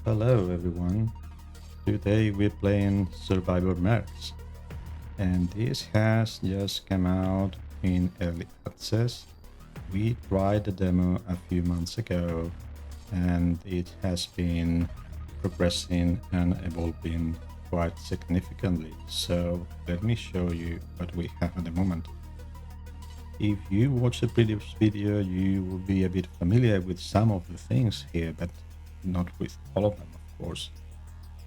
Hello everyone, today we're playing Survivor Mercs and this has just come out in early access. We tried the demo a few months ago and it has been progressing and evolving quite significantly, so let me show you what we have at the moment. If you watched the previous video, you will be a bit familiar with some of the things here, but not with all of them, of course.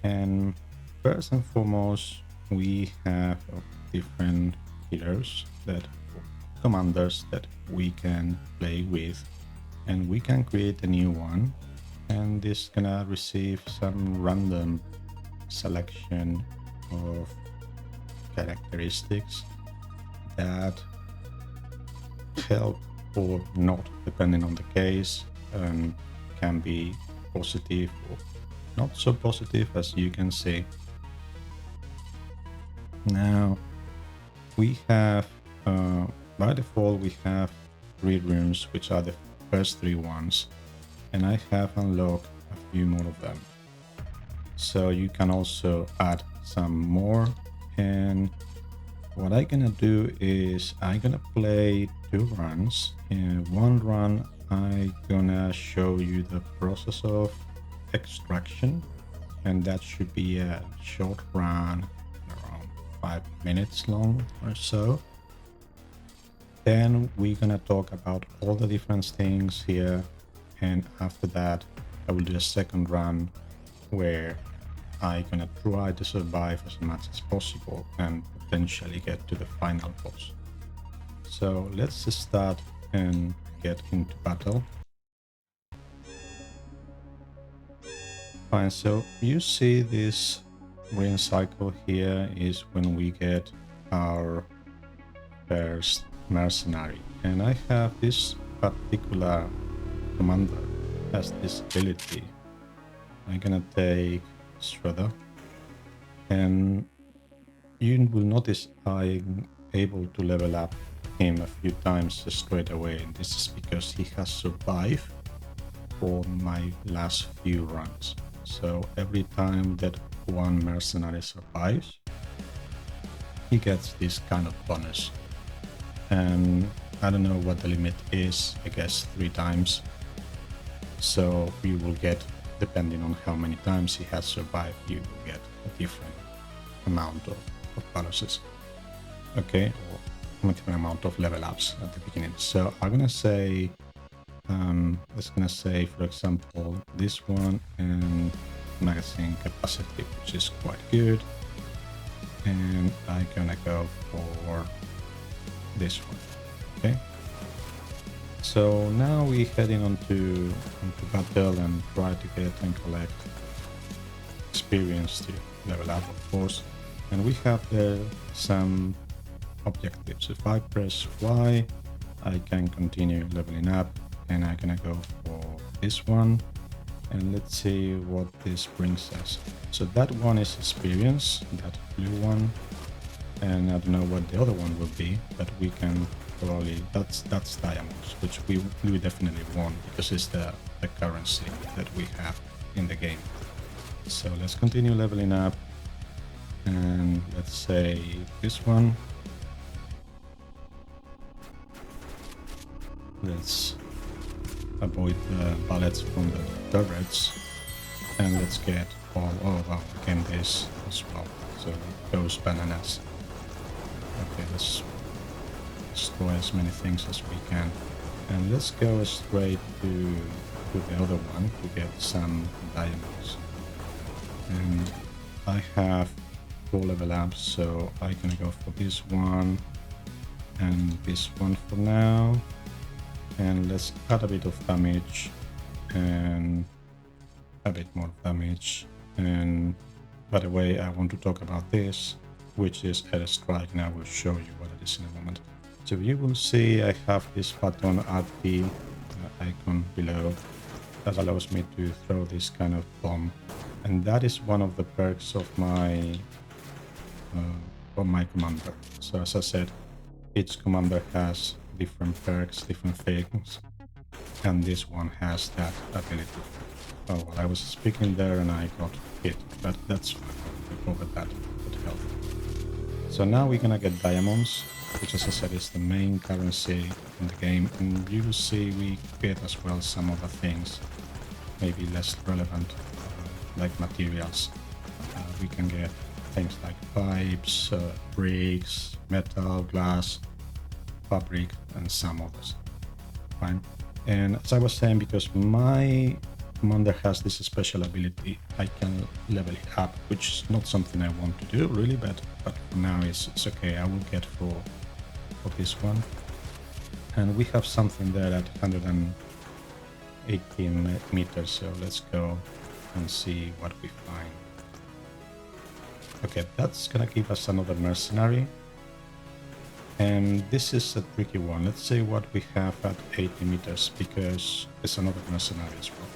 And first and foremost, we have different heroes, that commanders that we can play with, and we can create a new one, and this gonna receive some random selection of characteristics that help or not, depending on the case, can be positive or not so positive, as you can see. Now we have by default we have 3 rooms, which are the first 3 ones, and I have unlocked a few more of them, so you can also add some more. And what I'm gonna do is I'm gonna play 2 runs. In one run I'm gonna show you the process of extraction, and that should be a short run, around 5 minutes long or so. Then we're gonna talk about all the different things here, and after that I will do a second run where I'm gonna try to survive as much as possible and potentially get to the final boss. So let's just start and get into battle. Fine, so you see this green cycle here is when we get our first mercenary, and I have this particular commander has this ability. I'm gonna take Shredder, and you will notice I'm able to level up him a few times straight away, and this is because he has survived for my last few runs. So every time that one mercenary survives, he gets this kind of bonus. And I don't know what the limit is, I guess 3 times. So you will get, depending on how many times he has survived, you will get a different amount of bonuses. Okay, or a different amount of level ups at the beginning. So I'm gonna say, let's gonna say, for example, this one and magazine capacity, which is quite good. And I'm gonna go for this one. Okay. So now we're heading onto battle and try to get and collect experience to level up, of course. And we have there some objectives. If I press Y, I can continue leveling up, and I'm gonna go for this one, and let's see what this brings us. So that one is experience, that blue one, and I don't know what the other one will be, but we can probably, that's diamonds, which we definitely want, because it's the currency that we have in the game. So let's continue leveling up, and let's say this one. Let's avoid the bullets from the turrets, and let's get all, oh wow, again this as well, so it goes bananas. Okay, let's destroy as many things as we can, and let's go straight to the other one to get some diamonds. And I have 4 level ups, so I'm gonna go for this one and this one for now. And let's add a bit of damage and a bit more damage. And by the way, I want to talk about this, which is airstrike, and I will show you what it is in a moment. So you will see I have this button RT icon below that allows me to throw this kind of bomb, and that is one of the perks of my commander. So as I said, each commander has different perks, different things, and this one has that ability. Oh, well, I was speaking there and I got hit, but that's fine. We'll go with that. Good health. So now we're gonna get diamonds, which as I said is the main currency in the game. And you will see we get as well some other things, maybe less relevant, like materials. We can get things like pipes, bricks, metal, glass, fabric, and some others. Fine. And as I was saying, because my commander has this special ability, I can level it up, which is not something I want to do really, but for now it's okay. I will get for this one. And we have something there at 118 meters, so let's go and see what we find. Okay, that's gonna give us another mercenary. And this is a tricky one. Let's say what we have at 80 meters, because it's another mercenary as well.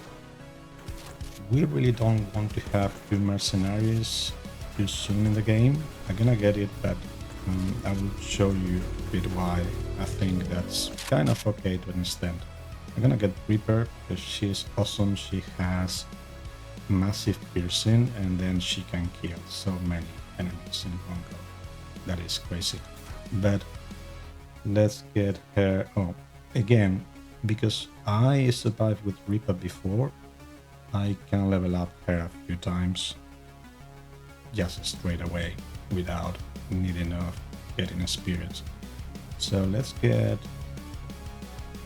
We really don't want to have two mercenaries too soon in the game. I'm gonna get it, but I will show you a bit why I think that's kind of okay to an extent. I'm gonna get Reaper because she's awesome. She has massive piercing and then she can kill so many enemies in one go. That is crazy. But let's get her. Oh, again, because I survived with Reaper before, I can level up her a few times just straight away without needing of getting experience. So let's get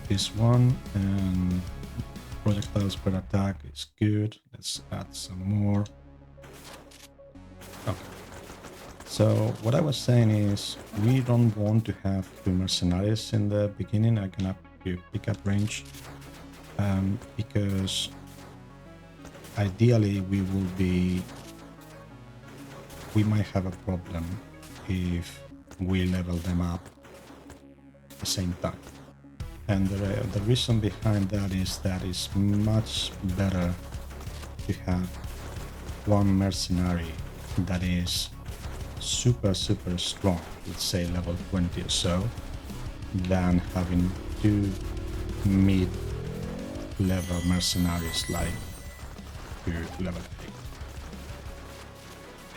this one, and projectiles per attack is good. Let's add some more. Okay. So what I was saying is we don't want to have two mercenaries in the beginning. I'm gonna do pickup range because ideally we might have a problem if we level them up at the same time. And the reason behind that is that it's much better to have one mercenary that is super strong, let's say level 20 or so, than having two mid-level mercenaries like to level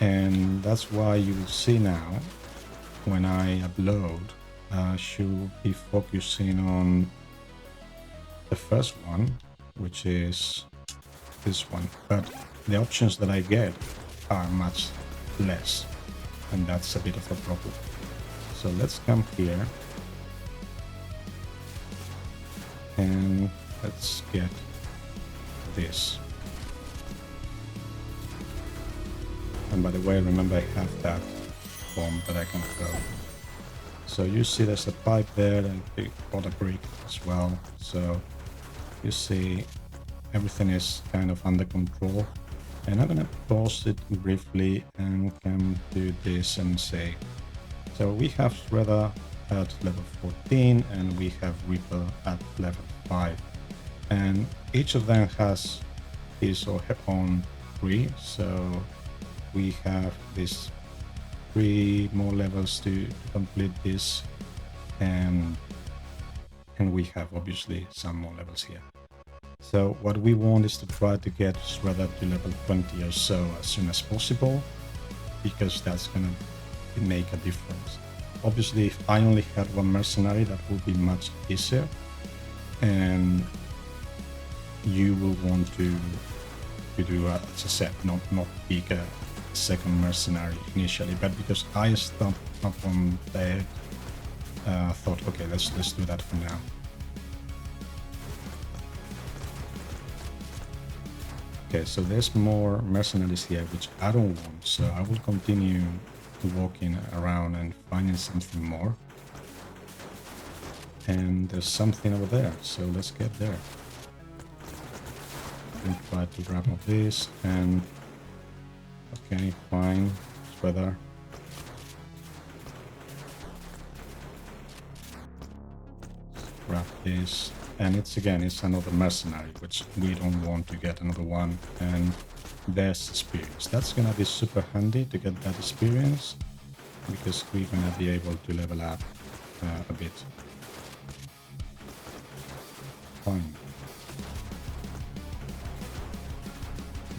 8. And that's why you will see now when I upload, I should be focusing on the first one, which is this one, but the options that I get are much less, and that's a bit of a problem. So let's come here and let's get this. And by the way, remember I have that bomb that I can throw. So you see there's a pipe there and the other brick as well. So you see everything is kind of under control. And I'm gonna pause it briefly and come to this and say, so we have Shredder at level 14 and we have Reaper at level 5. And each of them has his or her own tree. So we have these 3 more levels to complete this, and we have obviously some more levels here. So what we want is to try to get Shredder to level 20 or so as soon as possible, because that's gonna make a difference. Obviously, if I only had one mercenary, that would be much easier, and you will want to do, as I said, not pick a second mercenary initially, but because I stopped up on there, thought, okay, let's do that for now. Okay, so there's more mercenaries here, which I don't want, so I will continue walking around and finding something more. And there's something over there, so let's get there. And try to grab all this, and okay, fine, Shredder. Grab this, and it's another mercenary, which we don't want to get another one. And there's experience. That's gonna be super handy to get that experience, because we're gonna be able to level up a bit. Fine.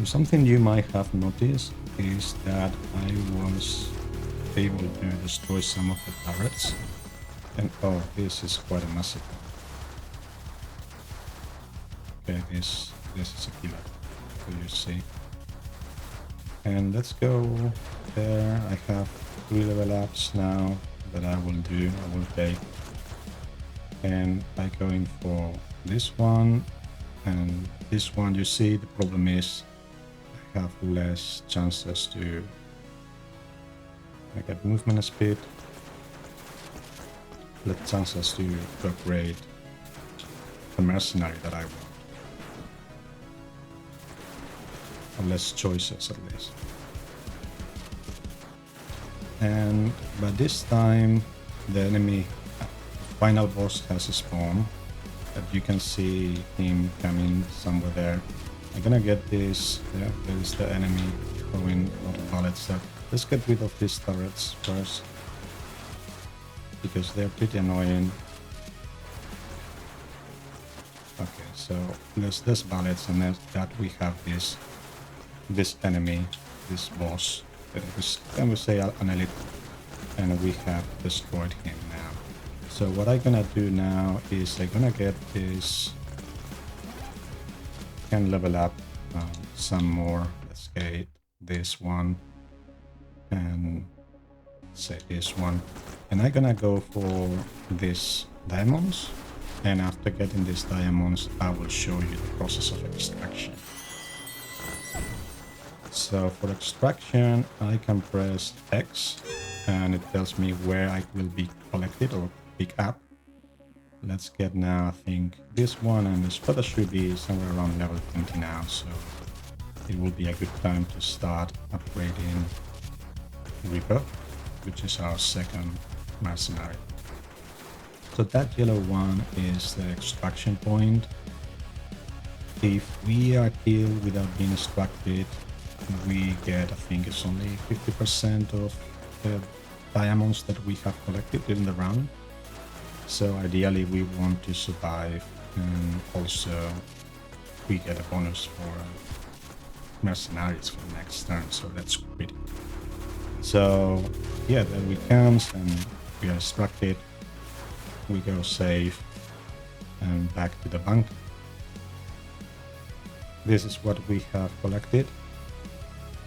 Something you might have noticed is that I was able to destroy some of the turrets. And oh, this is quite a massive one. Okay, this is a killer, so you see. And let's go there. I have 3 level ups now that I will take. And by going for this one and this one, you see the problem is I have less chances to get movement speed, less chances to upgrade the mercenary that I want. Or less choices at least. And by this time the enemy final boss has spawned, but you can see him coming somewhere there. I'm gonna get this. Yeah, there's the enemy throwing a lot of bullets there. Let's get rid of these turrets first, because they're pretty annoying. Okay, so there's bullets, and there's that we have this enemy, this boss, can we say an elite, and we have destroyed him now. So what I'm gonna do now is I'm gonna get this, can level up some more. Let's get this one and say this one, and I'm gonna go for these diamonds, and after getting these diamonds I will show you the process of extraction. So for extraction I can press X and it tells me where I will be collected or pick up. Let's get now, I think, this one, and the spreader should be somewhere around level 20 now, so it will be a good time to start upgrading Reaper, which is our second mercenary. So that yellow one is the extraction point. If we are killed without being extracted, we get, I think it's only 50% of the diamonds that we have collected during the round. So ideally we want to survive, and also we get a bonus for mercenaries for the next turn, so that's pretty good. So yeah, there we comes and we are extracted, we go save and back to the bunker. This is what we have collected.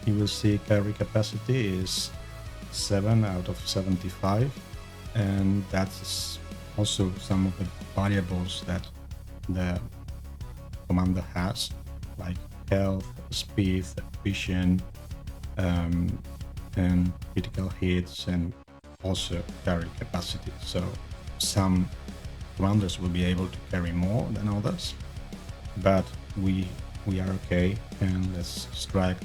You will see carry capacity is 7 out of 75, and that's also some of the variables that the commander has, like health, speed, vision, and critical hits, and also carry capacity. So some commanders will be able to carry more than others, but we are okay. And let's strike.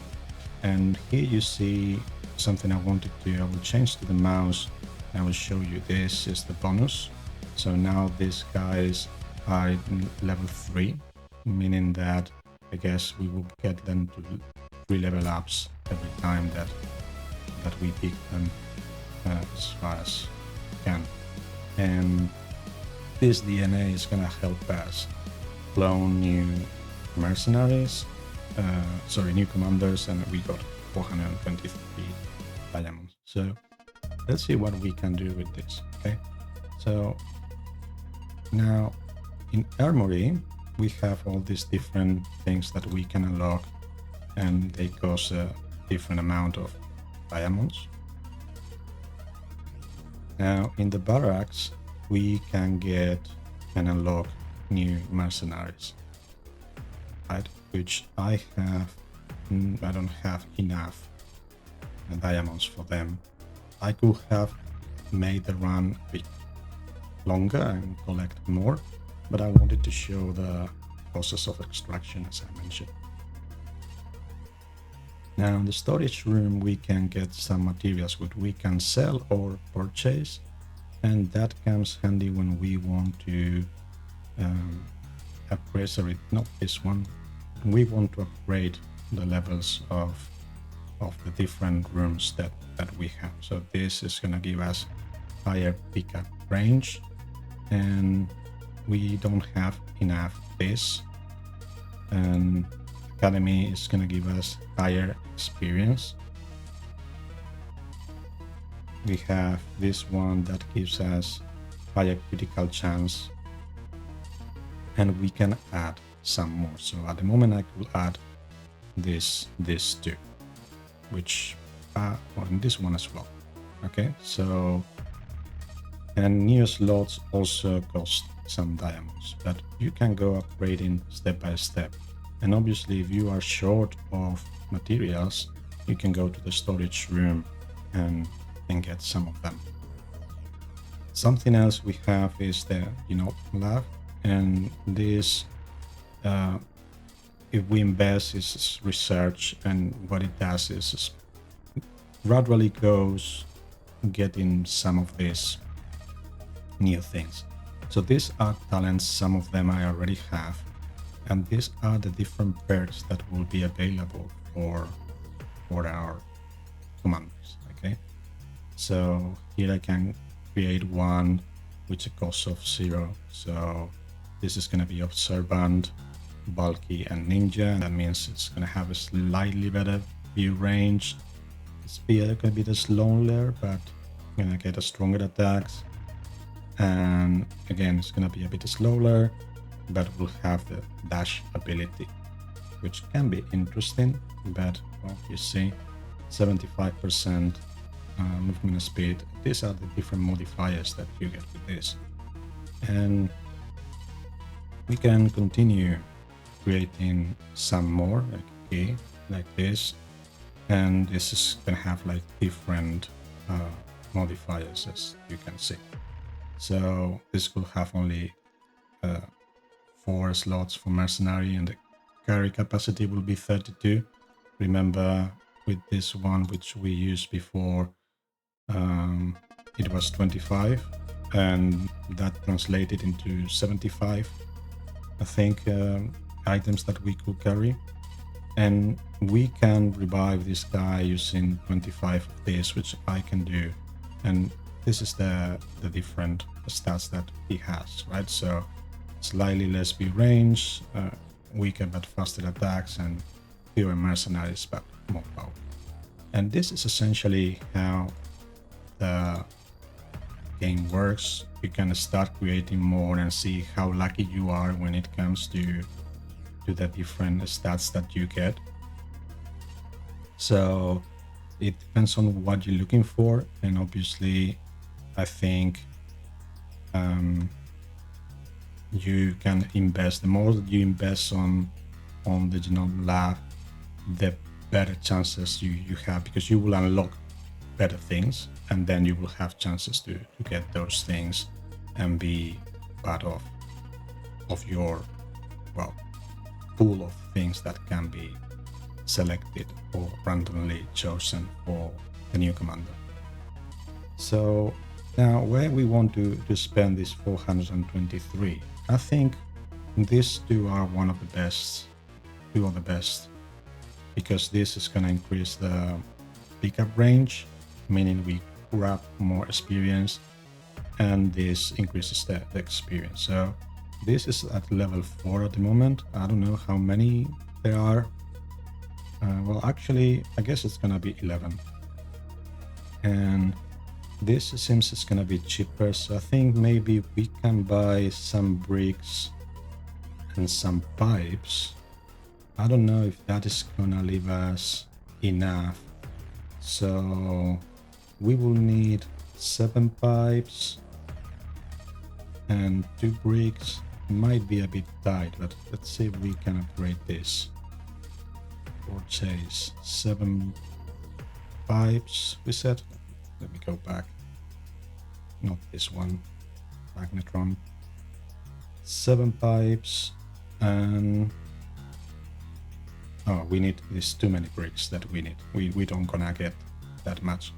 And here you see something I wanted to, I will change to the mouse. I will show you, this is the bonus. So now these guys are in level 3, meaning that I guess we will get them to 3 level ups every time that we pick them as far as we can. And this DNA is gonna help us clone new mercenaries, new commanders, and we got 423 diamonds. So let's see what we can do with this. Okay, so now in armory we have all these different things that we can unlock, and they cost a different amount of diamonds. Now in the barracks we can get and unlock new mercenaries, right? Which I don't have enough diamonds for them. I could have made the run a bit longer and collect more, but I wanted to show the process of extraction, as I mentioned. Now in the storage room we can get some materials which we can sell or purchase, and that comes handy when we want to upgrade, sorry, not this one, we want to upgrade the levels of the different rooms that we have. So this is going to give us higher pickup range, and we don't have enough this, and academy is going to give us higher experience. We have this one that gives us higher critical chance, and we can add some more. So at the moment I could add this two, which on this one as well. Okay, so and new slots also cost some diamonds, but you can go upgrading step by step. And obviously if you are short of materials, you can go to the storage room and get some of them. Something else we have is the lab, and this if we invest is research, and what it does is gradually goes getting some of these new things. So these are talents, some of them I already have, and these are the different perks that will be available for our commanders. Okay, so here I can create one with a cost of 0. So this is going to be observant, bulky, and ninja. That means it's going to have a slightly better view range. It's going to be the slower, but going to get a stronger attacks. And again, it's going to be a bit slower, but will have the dash ability, which can be interesting. But well, you see, 75% movement speed. These are the different modifiers that you get with this, and we can continue creating some more like this, and this is gonna have like different modifiers, as you can see. So this will have only 4 slots for mercenary, and the carry capacity will be 32. Remember, with this one which we used before, it was 25, and that translated into 75, I think, items that we could carry. And we can revive this guy using 25 of this, which I can do. And this is the different stats that he has, right? So slightly less view range, weaker but faster attacks, and fewer mercenaries but more power. And this is essentially how the game works. You can start creating more and see how lucky you are when it comes to the different stats that you get. So it depends on what you're looking for, and obviously I think you can invest. The more you invest on the genome lab, the better chances you have, because you will unlock better things, and then you will have chances to get those things and be part of your pool of things that can be selected or randomly chosen for the new commander. So now where we want to spend this 423, I think these two are two of the best, because this is going to increase the pickup range, meaning we grab more experience, and this increases the experience. So this is at level 4 at the moment. I don't know how many there are. Well, actually, I guess it's gonna be 11. And this seems it's gonna be cheaper, so I think maybe we can buy some bricks and some pipes. I don't know if that is gonna leave us enough. So we will need 7 pipes and 2 bricks. Might be a bit tight, but let's see if we can upgrade this. Purchase 7 pipes, we said. Let me go back. Not this one. Magnetron. 7 pipes, and oh, we need these too many bricks that we need. We don't gonna get that much,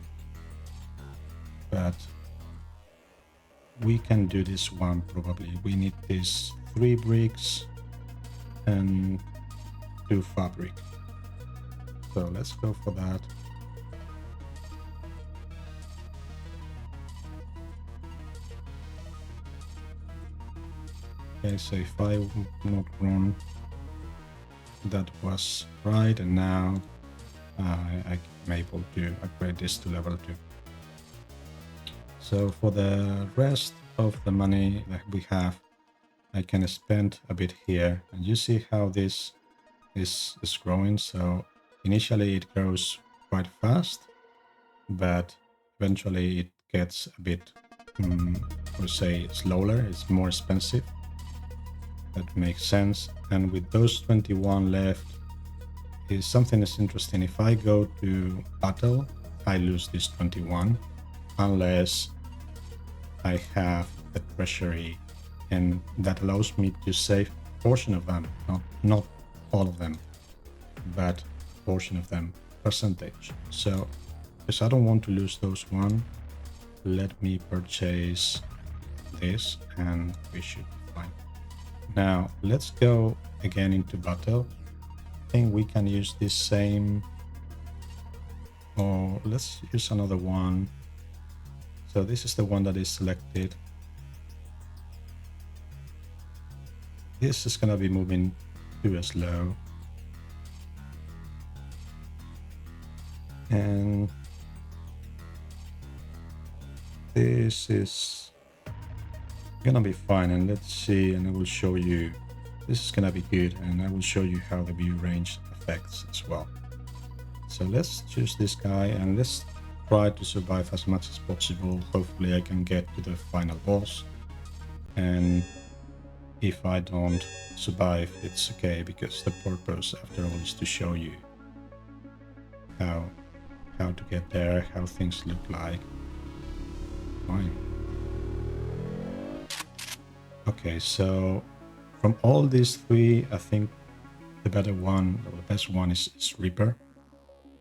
but we can do this one probably. We need these 3 bricks and 2 fabric. So let's go for that. Okay, so if I'm not wrong, That was right, and now I'm able to upgrade this to level 2. So for the rest of the money that we have, I can spend a bit here, and you see how this is growing. So initially it grows quite fast, but eventually it gets a bit, I would say, slower. It's more expensive. That makes sense. And with those 21 left, is something is interesting. If I go to battle, I lose this 21 unless I have the treasury, and that allows me to save a portion of them, not all of them, but a portion of them, percentage. So because I don't want to lose those one, let me purchase this and we should be fine. Now let's go again into battle. I think we can use this same, or let's use another one. So this is the one that is selected. This is gonna be moving too slow. And this is gonna be fine, and let's see, and I will show you. This is gonna be good, and I will show you how the view range affects as well. So let's choose this guy and let's try to survive as much as possible. Hopefully I can get to the final boss, and if I don't survive, it's okay, because the purpose after all is to show you how to get there, how things look like. Fine. Okay, so from all these three, I think the better one, or the best one is Reaper.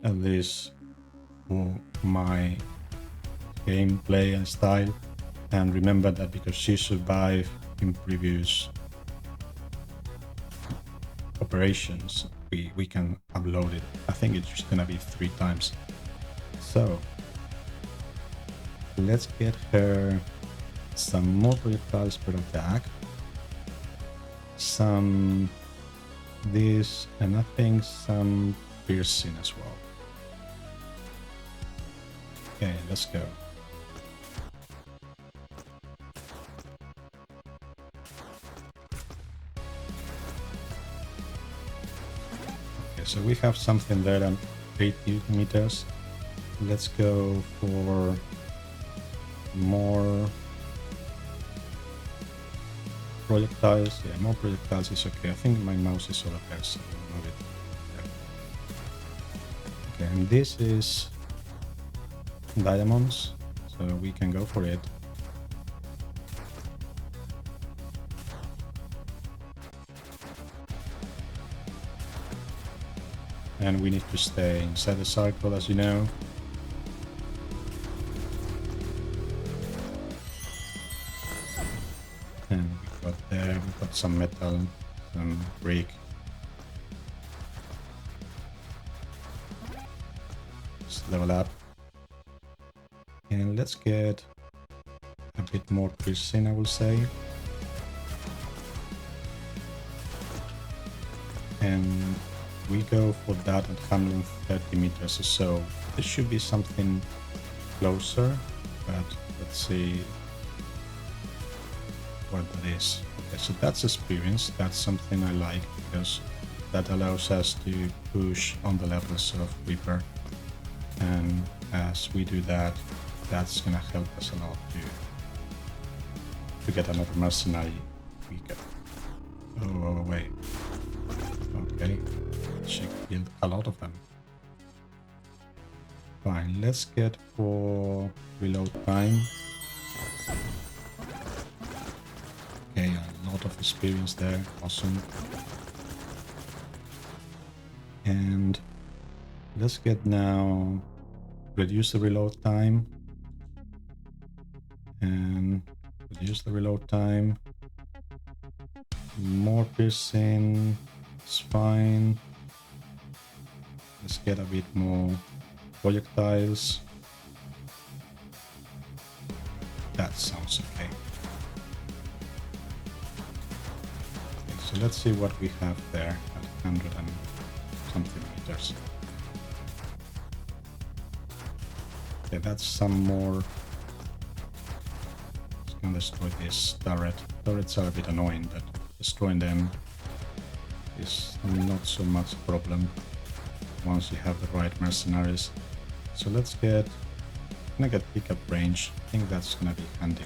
At least for my gameplay and style. And remember that because she survived in previous operations, we can upload it. I think it's just gonna be 3 times. So let's get her some more projectiles per attack, some this, and I think some piercing as well. Okay, let's go. Okay, so we have something there on 80 meters. Let's go for more projectiles. Yeah, more projectiles is okay. I think my mouse is over there, so I'll move it there. Okay, and this is diamonds, so we can go for it. And we need to stay inside the circle, as you know. And we got there, we got some metal, some brick. Let's level up. And let's get a bit more piercing, I will say. And we go for that at 130 meters or so. This should be something closer, but let's see what that is. Okay, so that's experience. That's something I like, because that allows us to push on the levels of Reaper. And as we do that, that's gonna help us a lot to get another mercenary weaker. Oh, wait. Okay. She killed a lot of them. Fine, let's get for reload time. Okay, a lot of experience there. Awesome. And let's get now reduce the reload time. And reduce the reload time. More piercing. It's fine. Let's get a bit more projectiles. That sounds okay. Okay, so let's see what we have there at 100 and something meters. Okay, that's some more. Just gonna destroy this turret. Turrets are a bit annoying, but destroying them is not so much a problem once you have the right mercenaries. So let's get, gonna get pickup range. I think that's gonna be handy.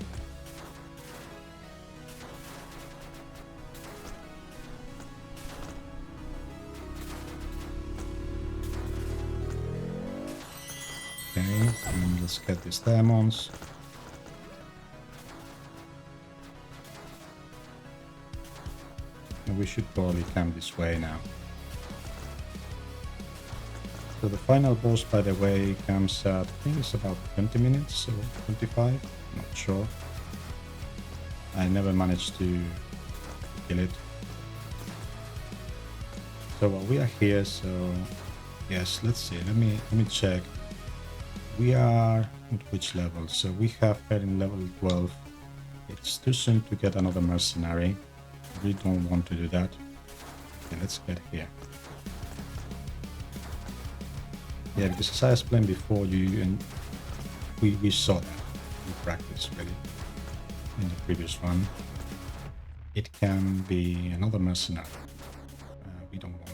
Okay, and let's get these diamonds. And we should probably camp this way now. So the final boss, by the way, comes at, I think it's about 20 minutes or 25, not sure. I never managed to kill it. So we are here, so yes, let's see, let me check. We are at which level? So we have her in level 12. It's too soon to get another mercenary. We don't want to do that. Okay, let's get here. Yeah, because as I explained before, we saw that in practice really in the previous one. It can be another mercenary. We don't want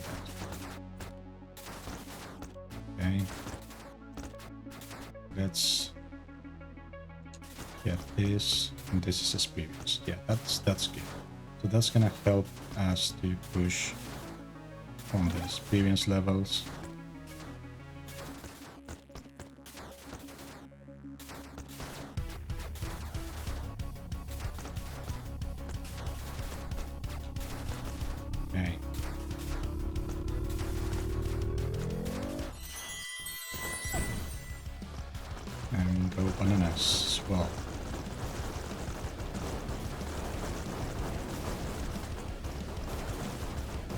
that. Okay. Let's get this, and this is experience. Yeah, that's good. So that's gonna help us to push on the experience levels. Okay. And go bananas as well.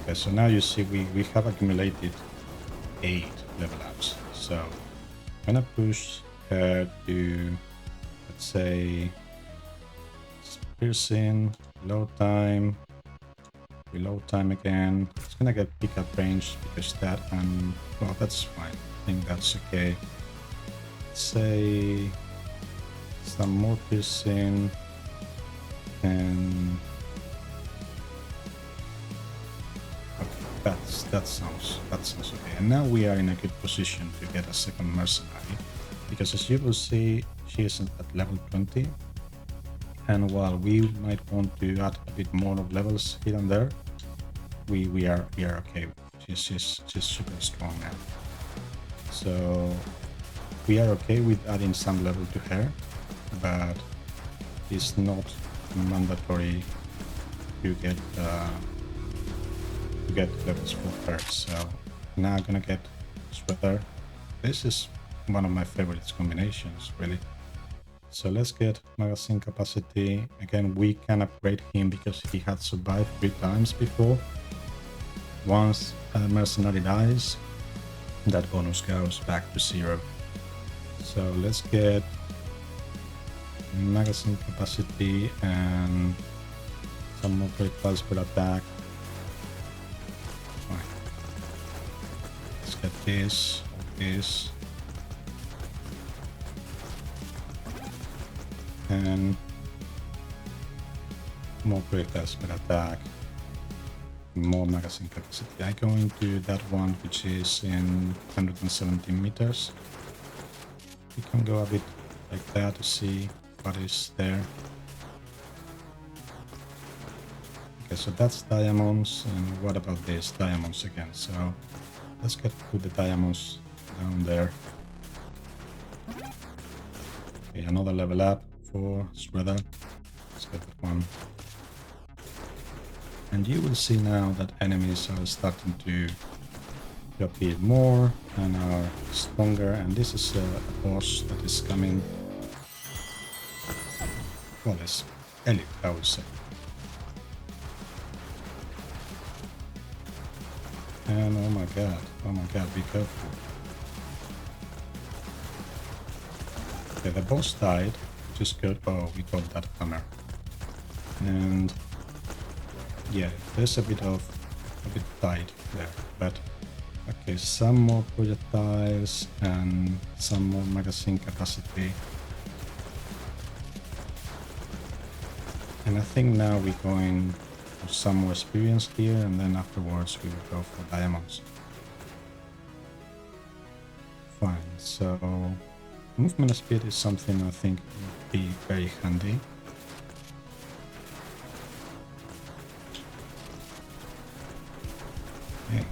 Okay, so now you see we have accumulated 8 level ups. So I'm gonna push her to, let's say, piercing, low time, reload time again. It's gonna get pickup range because that, and well, that's fine. I think that's okay. Let's say some more piercing and okay, that sounds okay. And now we are in a good position to get a second mercenary, because as you will see, she is at level 20. And while we might want to add a bit more of levels here and there, we are okay. She's super strong now. So we are okay with adding some level to her, but it's not mandatory to get levels for her. So now I'm gonna get Sweater. This is one of my favorite combinations, really. So let's get magazine capacity. Again, we can upgrade him because he had survived 3 times before. Once a mercenary dies, that bonus goes back to 0. So let's get magazine capacity and some more projectiles per attack. Fine. Let's get this, this. And more projectiles per attack, more magazine capacity. I go into that one which is in 117 meters. We can go a bit like that to see what is there. Okay, so that's diamonds, and what about this? Diamonds again. So let's put the diamonds down there. Okay, another level up for Sweater. Let's get that one. And you will see now that enemies are starting to appear more and are stronger, and this is a boss that is coming. Well, it's elite, I would say. And oh my god, be careful. Okay, the boss died. Just good. Oh, we got that hammer. And Yeah, there's a bit tight there, but okay, some more projectiles and some more magazine capacity. And I think now we're going for some more experience here, and then afterwards we will go for diamonds. Fine, so movement speed is something I think would be very handy. Okay.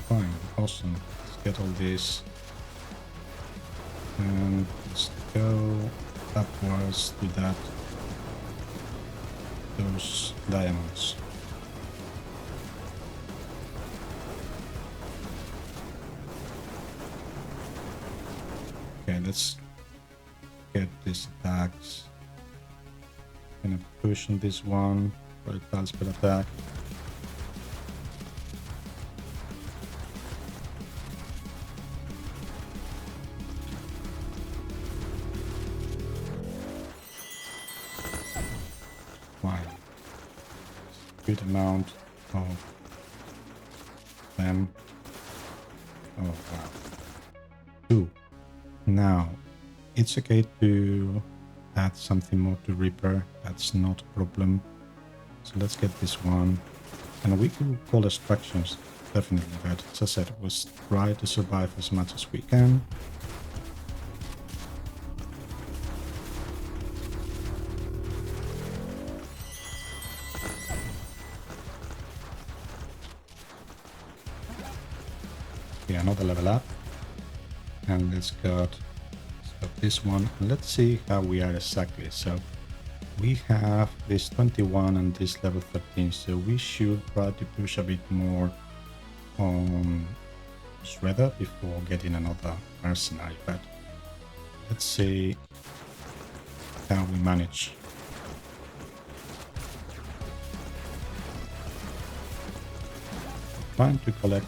Fine, awesome. Let's get all this. And let's go upwards to that. Those diamonds. Okay, let's get these attacks. Gonna push on this one. Projectiles per attack. Fine. Good amount of them. Oh wow. 2. Now, it's okay to add something more to Reaper, that's not a problem. So let's get this one. And we can call extractions, definitely, but as I said, we'll try to survive as much as we can. Okay, another level up. And let's got this one. And let's see how we are exactly. So we have this 21 and this level 13, so we should try to push a bit more on Shredder before getting another mercenary, but let's see how we manage. Trying to collect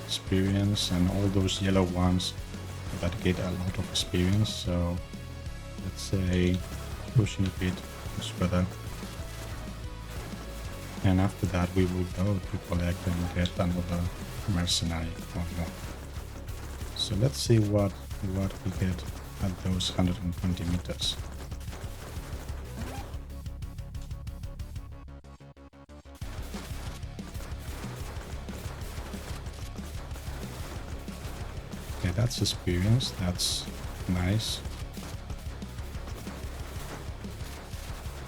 experience and all those yellow ones that get a lot of experience, so let's say pushing a bit further, and after that we will go to collect and get another mercenary or more. So let's see what we get at those 120 meters. Okay, that's experience, that's nice.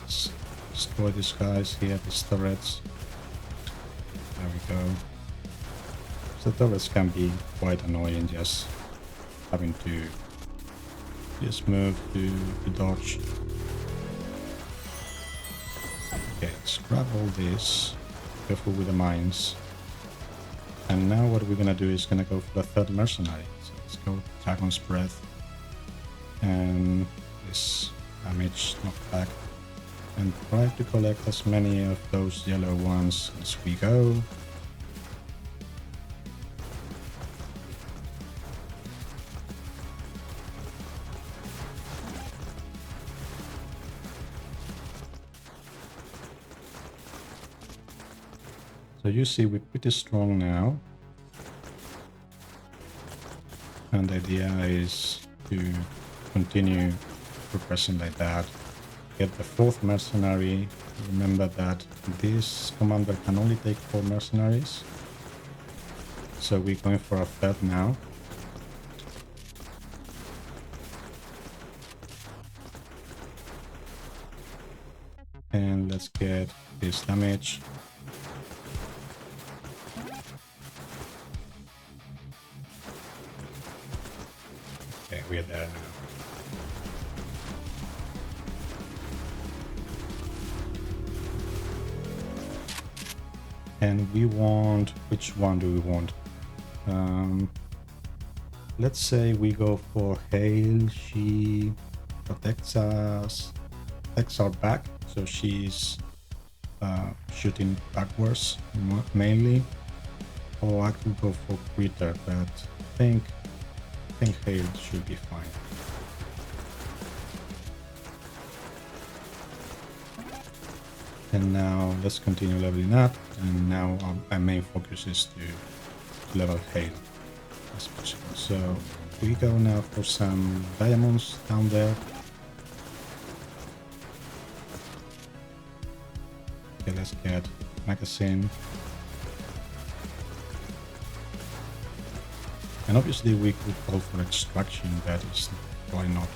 Let's destroy these guys here, these turrets. There we go. So turrets can be quite annoying, just having to just move to dodge. Okay, let's grab all this. Careful with the mines. And now what we're gonna do is gonna go for the third mercenary. So let's go Dragon's Breath. And this damage knockback. And try to collect as many of those yellow ones as we go. So you see we're pretty strong now. And the idea is to continue progressing like that. Get the fourth mercenary. Remember that this commander can only take 4 mercenaries. So we're going for a third now. And let's get this damage. Okay, we're there now. And we want, which one do we want? Let's say we go for Hail. She protects us, protects our back, so she's shooting backwards mainly. Or I could go for Critter, but I think Hail should be fine. And now let's continue leveling up. And now our main focus is to level Hail as possible. So we go now for some diamonds down there. Okay, let's get magazine. And obviously we could call for extraction, that is probably not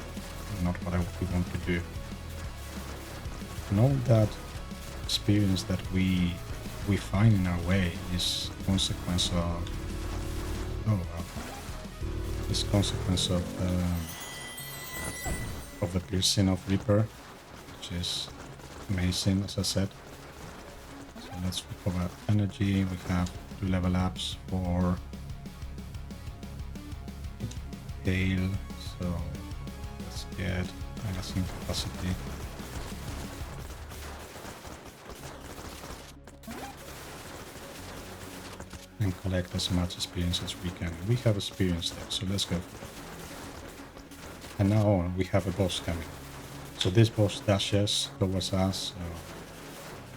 what we want to do. And all that experience that we find in our way is consequence of the piercing of Reaper, which is amazing, as I said. So let's recover energy. We have 2 level ups for Hail, so let's get magazine capacity. And collect as much experience as we can. We have experience there, so let's go for it. And now we have a boss coming. So this boss dashes towards us, so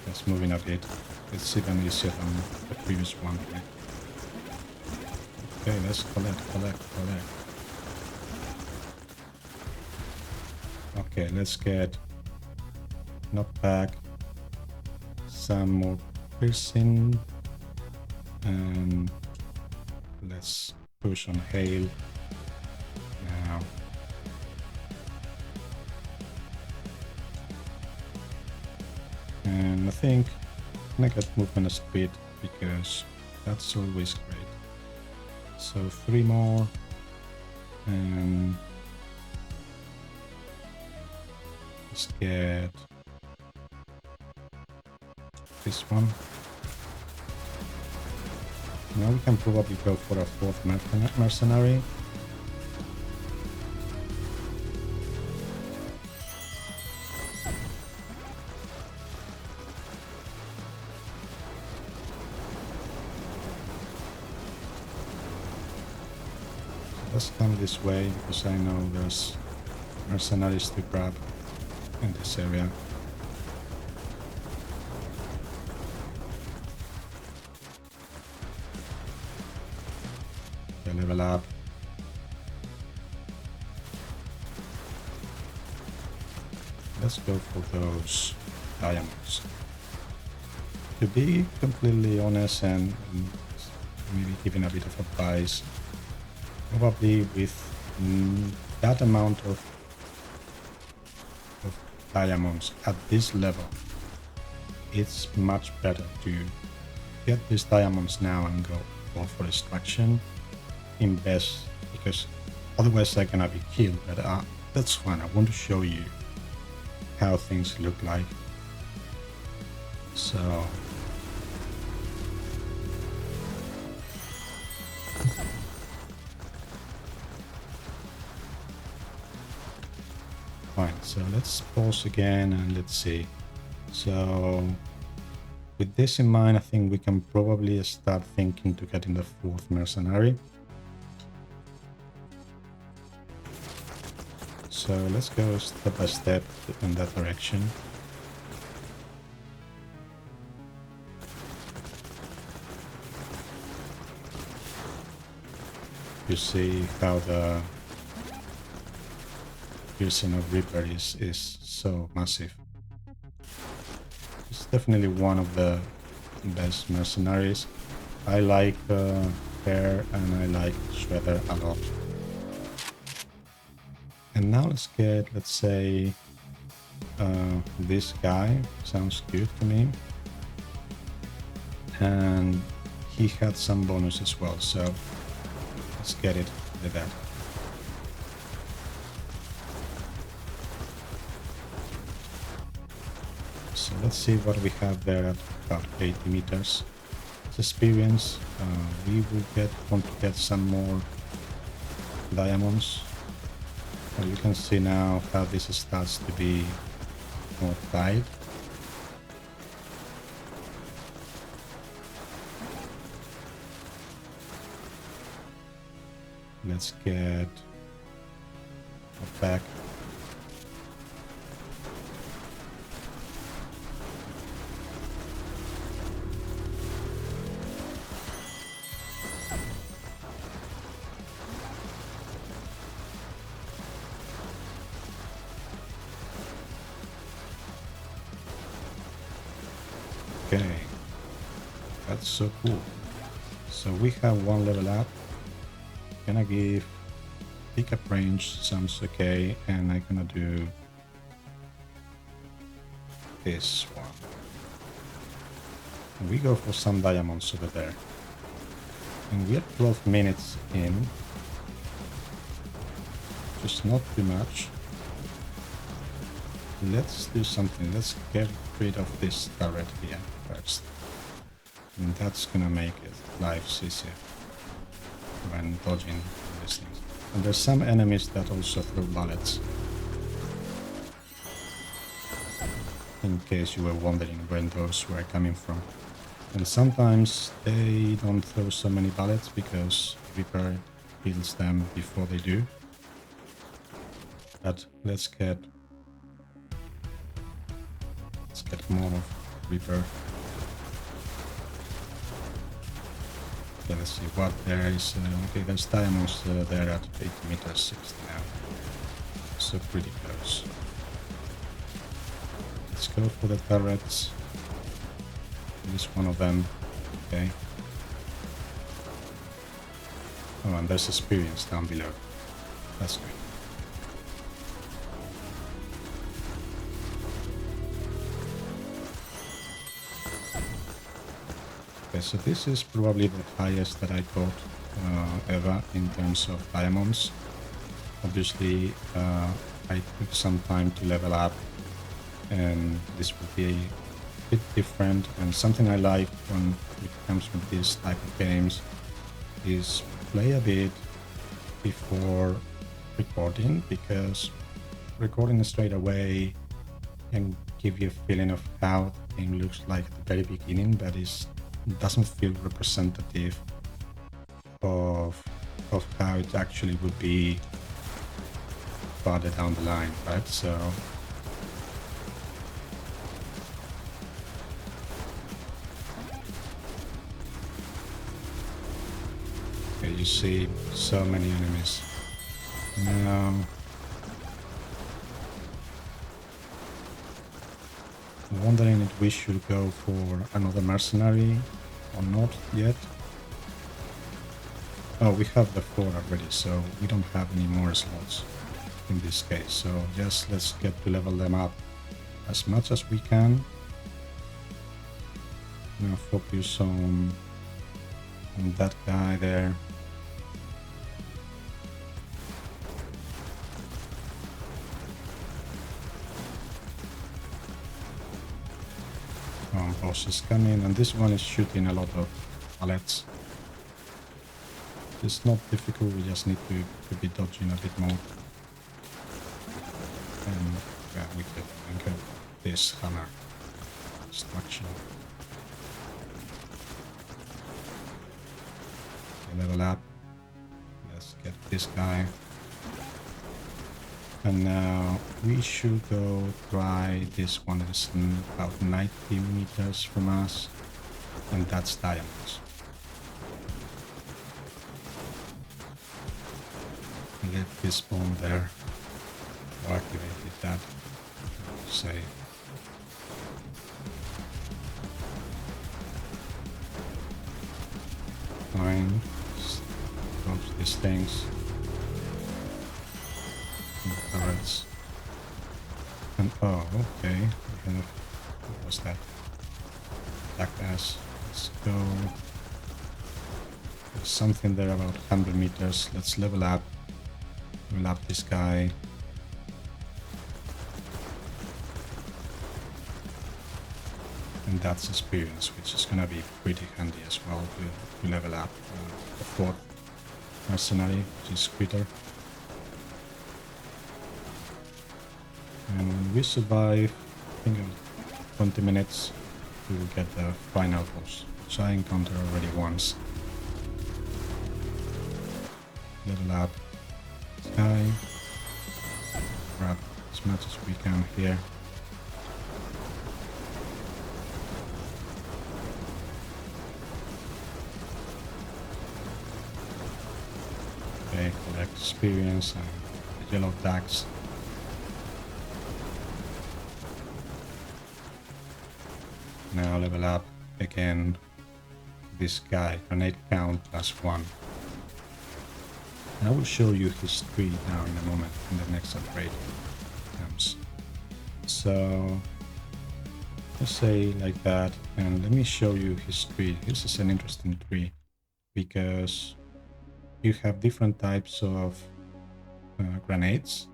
let's move in a bit. It's even easier than the previous one. Okay, let's collect. Okay, let's get knockback, some more piercing, and let's push on Hail now. And I think I get movement speed because that's always great. So 3 more, and let's get this one. Now we can probably go for a 4th mercenary. Let's come this way because I know there's mercenaries to grab in this area. Okay, level up. Let's go for those diamonds. To be completely honest and maybe giving a bit of advice, probably with that amount of diamonds at this level, it's much better to get these diamonds now and go for extraction, invest, because otherwise they're gonna be killed. But that's fine. I want to show you how things look like. So fine, so let's pause again and let's see. So with this in mind, I think we can probably start thinking to get in the 4th mercenary. So let's go step by step in that direction. You see how the piercing of Reaper is so massive. It's definitely one of the best mercenaries. I like Bear and I like Shredder a lot. And now let's get, let's say, this guy. Sounds good to me. And he had some bonus as well, so let's get it with that. So let's see what we have there at about 80 meters. It's experience. We will want to get some more diamonds. You can see now how this starts to be more tight. Let's get back. Okay, that's so cool. So we have one level up. Gonna give pickup range, sounds okay, and I'm gonna do this one. And we go for some diamonds over there. And we are 12 minutes in. Just not too much. Let's do something. Let's get rid of this turret here first. And that's gonna make it life easier when dodging these things. And there's some enemies that also throw bullets. In case you were wondering where those were coming from. And sometimes they don't throw so many bullets because Reaper kills them before they do. But let's get more of Reaper. Okay, let's see what there is. Okay, there's diamonds there at 8 meters 60 now. So pretty close. Let's go for the turrets. This one of them. Okay. Oh, and there's experience down below. That's good. Okay, so this is probably the highest that I got ever in terms of diamonds. Obviously, I took some time to level up, and this will be a bit different. And something I like when it comes with this type of games is play a bit before recording, because recording straight away can give you a feeling of how the game looks like at the very beginning, but it doesn't feel representative of how it actually would be farther down the line, right? So okay, you see so many enemies. Now I'm wondering if we should go for another mercenary or not yet. Oh, we have the 4 already, so we don't have any more slots in this case. So just let's get to level them up as much as we can. Now focus on that guy there. Boss is coming, and this one is shooting a lot of bullets. It's not difficult, we just need to be dodging a bit more. And yeah, we can get this hammer destruction. Okay, level up. Let's get this guy. And now we should go try this one. It's about 90 meters from us, and that's diamonds. Get this bomb there. Or activated that. Say. Fine. Close these things. Turrets. And oh, okay. What was that? Jackass. Let's go. There's something there about 100 meters. Let's level up. Level up this guy. And that's experience, which is gonna be pretty handy as well to level up the 4th mercenary, which is Critter. And when we survive, I think 20 minutes, we will get the final boss, which I encountered already once. Level up this guy. Grab as much as we can here. Okay, collect experience and the yellow tags. Now level up again this guy, grenade count +1. I will show you his tree now in a moment, in the next upgrade comes. So let's say like that, and let me show you his tree. This is an interesting tree because you have different types of grenades.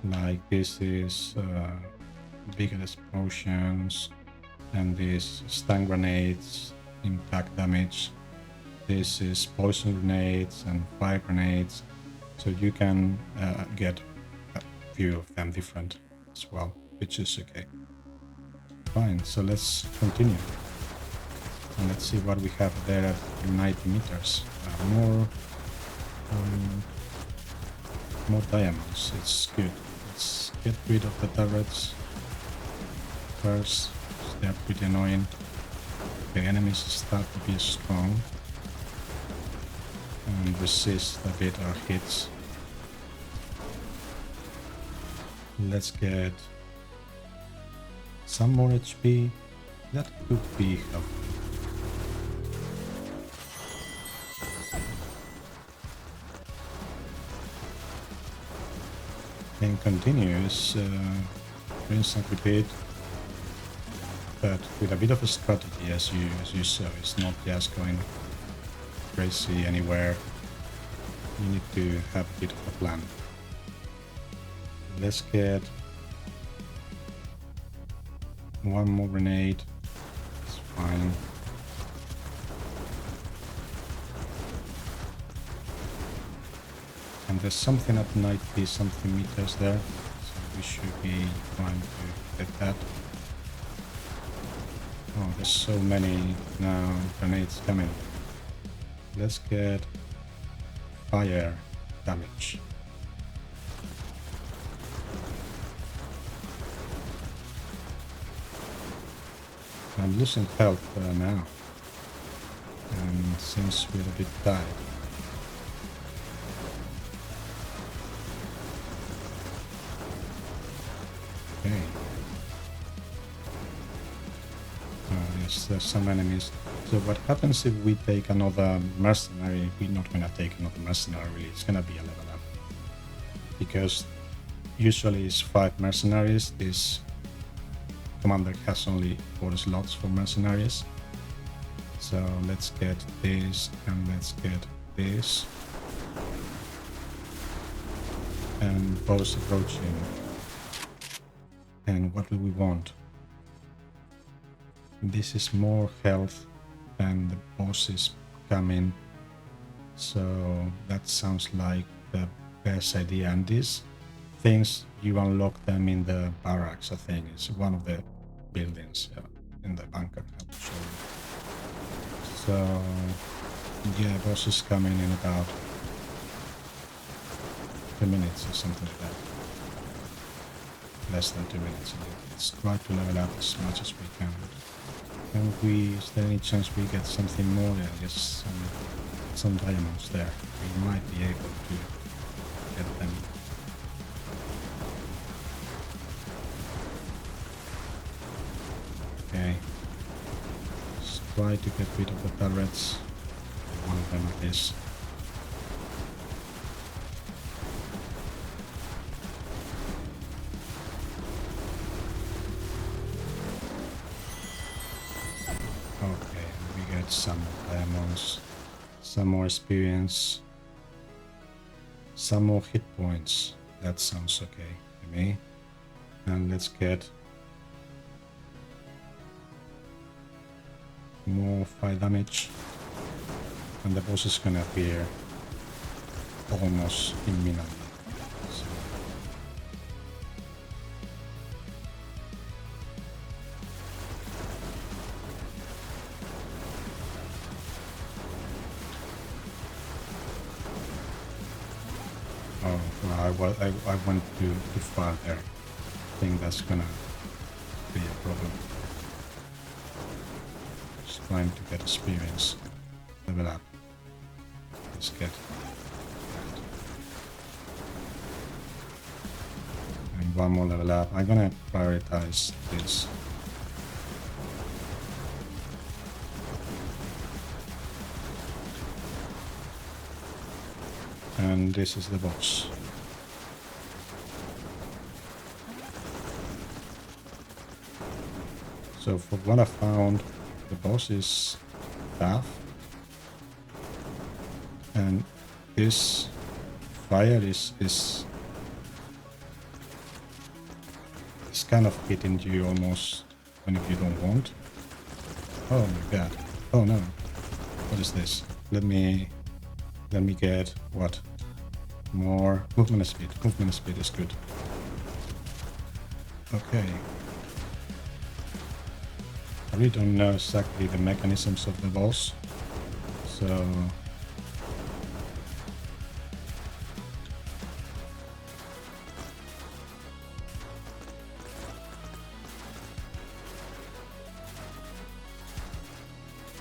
Like this is bigger explosions, and these stun grenades, impact damage. This is poison grenades and fire grenades, so you can get a few of them different as well, which is okay. Fine, so let's continue. And let's see what we have there at 90 meters. More diamonds, it's good. Let's get rid of the turrets first, they're pretty annoying. The enemies start to be strong and resist a bit our hits. Let's get some more HP. That could be helpful. And continues, rinse and repeat, but with a bit of a strategy, as you saw. It's not just going crazy anywhere. You need to have a bit of a plan. Let's get one more grenade. It's fine. And there's something at 90 something meters there, so we should be trying to get that. Oh, there's so many now grenades coming. Let's get fire damage. I'm losing health now, and seems we're a bit tired. Okay. Yes, there's some enemies. So what happens if we take another mercenary? We're not gonna take another mercenary really, it's gonna be a level up. Because usually it's 5 mercenaries. This commander has only 4 slots for mercenaries. So let's get this and let's get this. And boss approaching. And what do we want? This is more health and the boss is coming. So that sounds like the best idea. And these things, you unlock them in the barracks, I think. It's one of the buildings in the bunker. I will show you. So yeah, boss is coming in about 2 minutes or something like that. Less than 2 minutes. Let's try to level up as much as we can. And is there any chance we get something more? Yeah, just some diamonds there. We might be able to get them. Okay. Let's try to get rid of the turrets. One of them it is. Okay, we get some diamonds, some more experience, some more hit points. That sounds okay to me. And let's get more fire damage. And the boss is gonna appear almost imminently. So. Oh, well, I went too far there. I think that's gonna be a problem. Just trying to get experience. Level up. Let's get that. And one more level up. I'm gonna prioritize this. and this is the boss. So for what I found, the boss is tough, and this fire is kind of hitting you almost when you don't want. Oh my god! Oh no! What is this? Let me get what? More movement speed. Movement speed is good. Okay. I really don't know exactly the mechanisms of the boss, so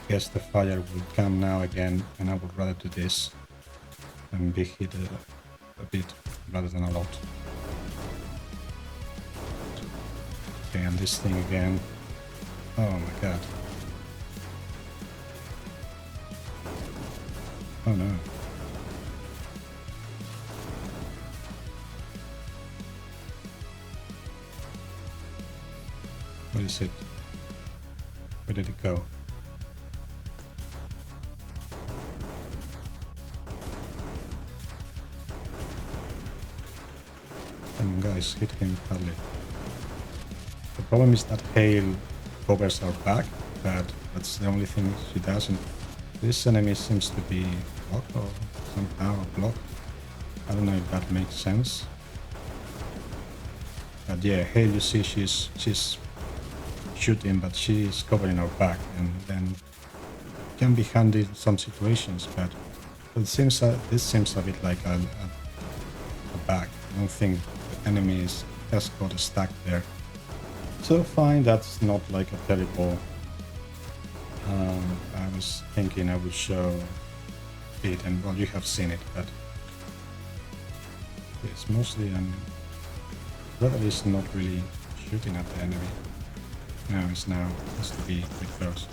I guess the fire will come now again, and I would rather do this and be hit a bit rather than a lot. Okay, and this thing again. Oh my god. Oh no. What is it? Where did it go? Come on guys, hit him badly. The problem is that hail covers our back, but that's the only thing she doesn't. This enemy seems to be blocked or somehow blocked. I don't know if that makes sense. But yeah, hail, you see she's shooting, but she is covering our back, and then can be handy in some situations, but it seems this seems a bit like a back. I don't think the enemy has got a stack there. So fine, that's not like a terrible. I was thinking I would show it, and well, you have seen it, but it's mostly brother is not really shooting at the enemy. No, it's now has to be reversed.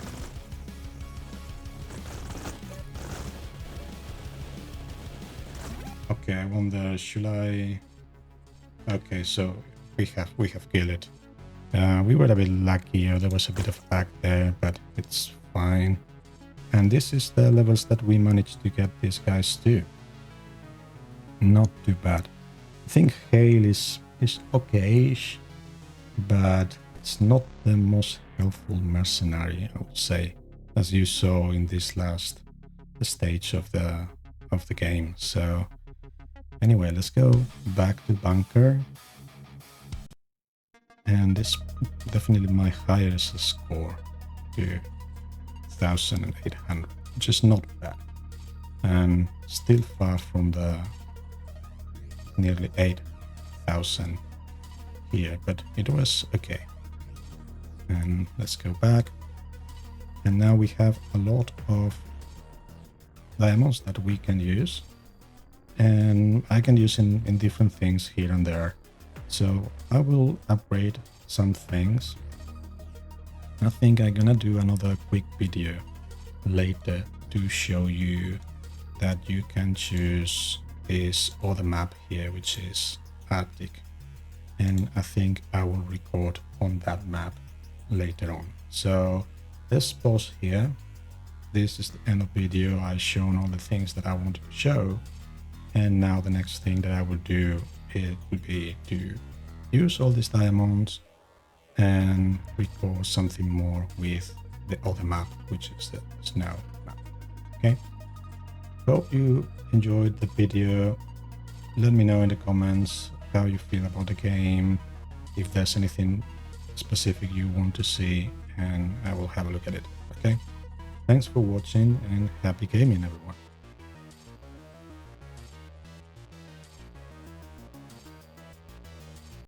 Okay, I wonder, should I? Okay, so we have killed it. We were a bit lucky, or there was a bit of lag there, but it's fine. And this is the levels that we managed to get these guys to. Not too bad. I think hail is okay-ish, but it's not the most helpful mercenary, I would say, as you saw in this last stage of the game. So anyway, let's go back to bunker. And this definitely my highest score to 1,800, which is not bad, and still far from the nearly 8,000 here, but it was okay. And let's go back, and now we have a lot of diamonds that we can use, and I can use in different things here and there. So I will upgrade some things. I think I'm gonna do another quick video later to show you that you can choose this other map here, which is Arctic, and I think I will record on that map later on. So let's pause here. This is the end of the video. I've shown all the things that I wanted to show, and now the next thing that I will do, it would be to use all these diamonds and record something more with the other map, which is the snow map. Okay, hope you enjoyed the video. Let me know in the comments how you feel about the game, if there's anything specific you want to see, and I will have a look at it. Okay, thanks for watching and happy gaming, everyone.